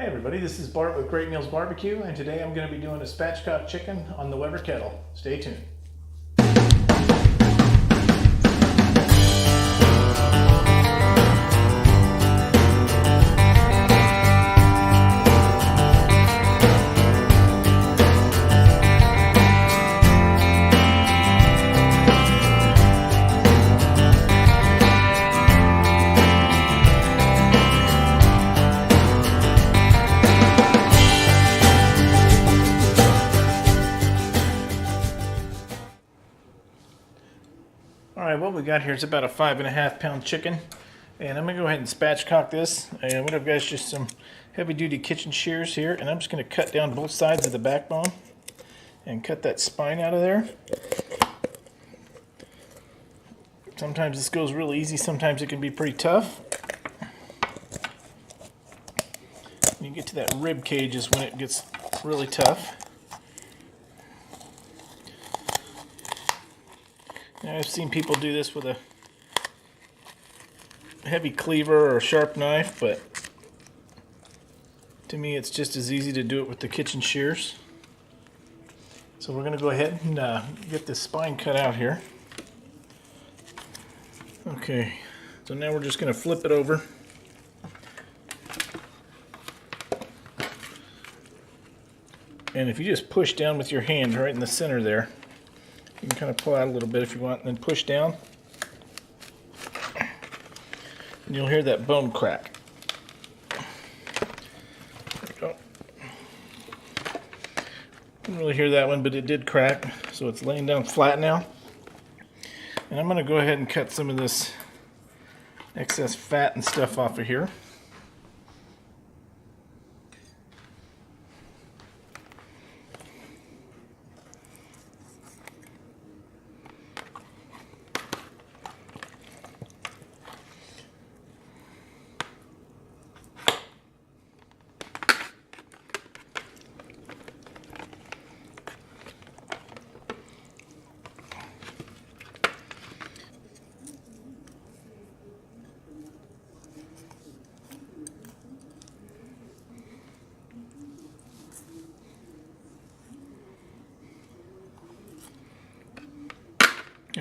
Hey everybody, this is Bart with Great Meals Barbecue, and today I'm going to be doing a spatchcocked chicken on the Weber Kettle. Stay tuned. Alright, what we got here is about a 5.5 pound chicken, and I'm going to go ahead and spatchcock this. And what I've got is just some heavy duty kitchen shears here, and I'm just going to cut down both sides of the backbone and cut that spine out of there. Sometimes this goes really easy, sometimes it can be pretty tough. When you get to that rib cage is when it gets really tough. Now, I've seen people do this with a heavy cleaver or a sharp knife, but to me it's just as easy to do it with the kitchen shears. So we're going to go ahead and get this spine cut out here. Okay, so now we're just going to flip it over. And if you just push down with your hand right in the center there, you can kind of pull out a little bit if you want, and then push down. And you'll hear that bone crack. There we go. Didn't really hear that one, but it did crack. So it's laying down flat now. And I'm going to go ahead and cut some of this excess fat and stuff off of here.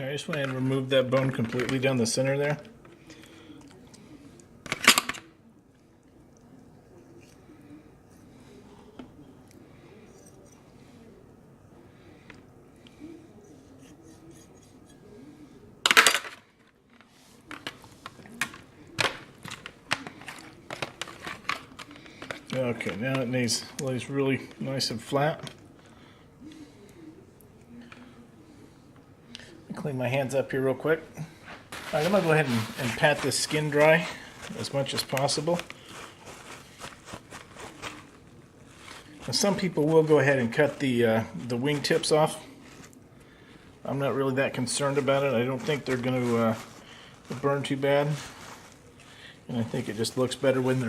I just went ahead and removed that bone completely down the center there. Okay, now it lays really nice and flat. Clean my hands up here real quick. Alright, I'm going to go ahead and pat this skin dry as much as possible. Now, some people will go ahead and cut the wing tips off. I'm not really that concerned about it. I don't think they're going to burn too bad. And I think it just looks better when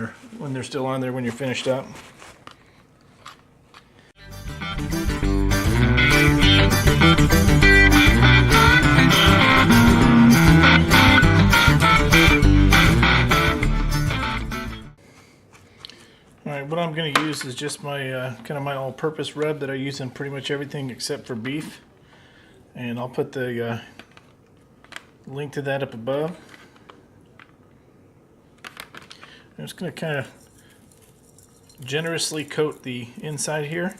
they're still on there when you're finished up. Alright, what I'm going to use is just my kind of my all-purpose rub that I use in pretty much everything except for beef. And I'll put the link to that up above. I'm just going to kind of generously coat the inside here.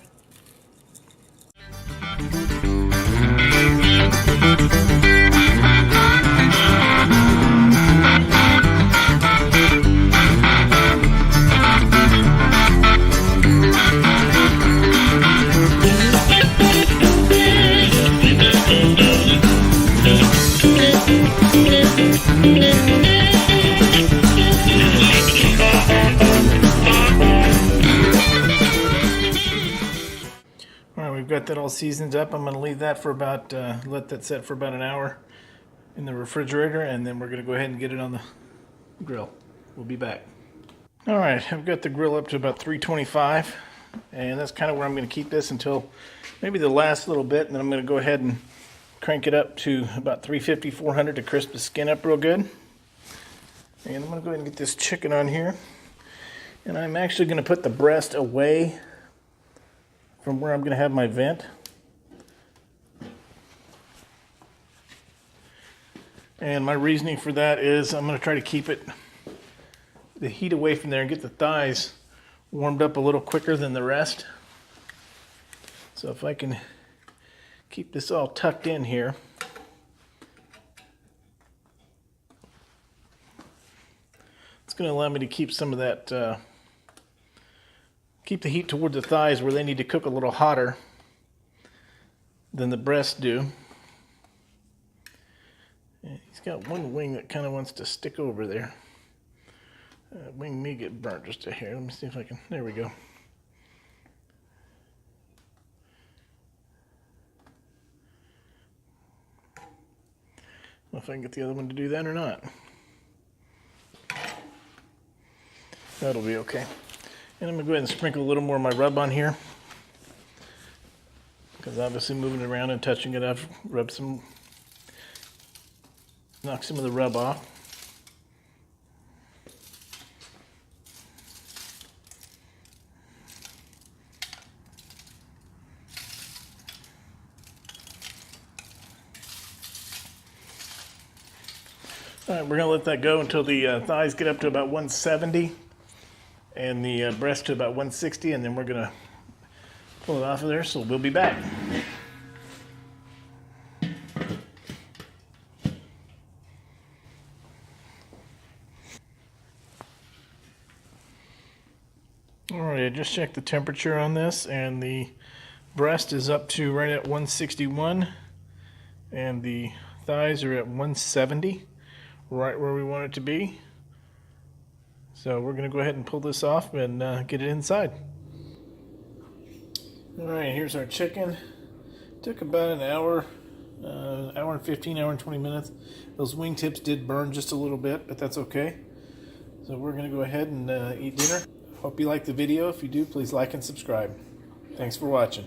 We've got that all seasoned up. I'm going to leave that for about, let that set for about an hour in the refrigerator, and then we're going to go ahead and get it on the grill. We'll be back. Alright, I've got the grill up to about 325, and that's kind of where I'm going to keep this until maybe the last little bit, and then I'm going to go ahead and crank it up to about 350, 400 to crisp the skin up real good. And I'm going to go ahead and get this chicken on here. And I'm actually going to put the breast away from where I'm going to have my vent. And my reasoning for that is I'm going to try to keep the heat away from there and get the thighs warmed up a little quicker than the rest. So if I can keep this all tucked in here. It's going to allow me to keep some of that, keep the heat toward the thighs where they need to cook a little hotter than the breasts do. And he's got one wing that kind of wants to stick over there. Wing may get burnt just a hair. Let me see if I can, there we go. If I can get the other one to do that or not. That'll be okay. And I'm going to go ahead and sprinkle a little more of my rub on here. Because obviously moving it around and touching it, I've rubbed knock some of the rub off. All right, we're going to let that go until the thighs get up to about 170 and the breast to about 160, and then we're going to pull it off of there, so we'll be back. All right, I just checked the temperature on this, and the breast is up to right at 161, and the thighs are at 170, right where we want it to be. So we're going to go ahead and pull this off and get it inside. All right, here's our chicken. Took about an hour, hour and 15, hour and 20 minutes. Those wingtips did burn just a little bit, but that's okay. So we're going to go ahead and eat dinner. Hope you liked the video. If you do, please like and subscribe. Thanks for watching.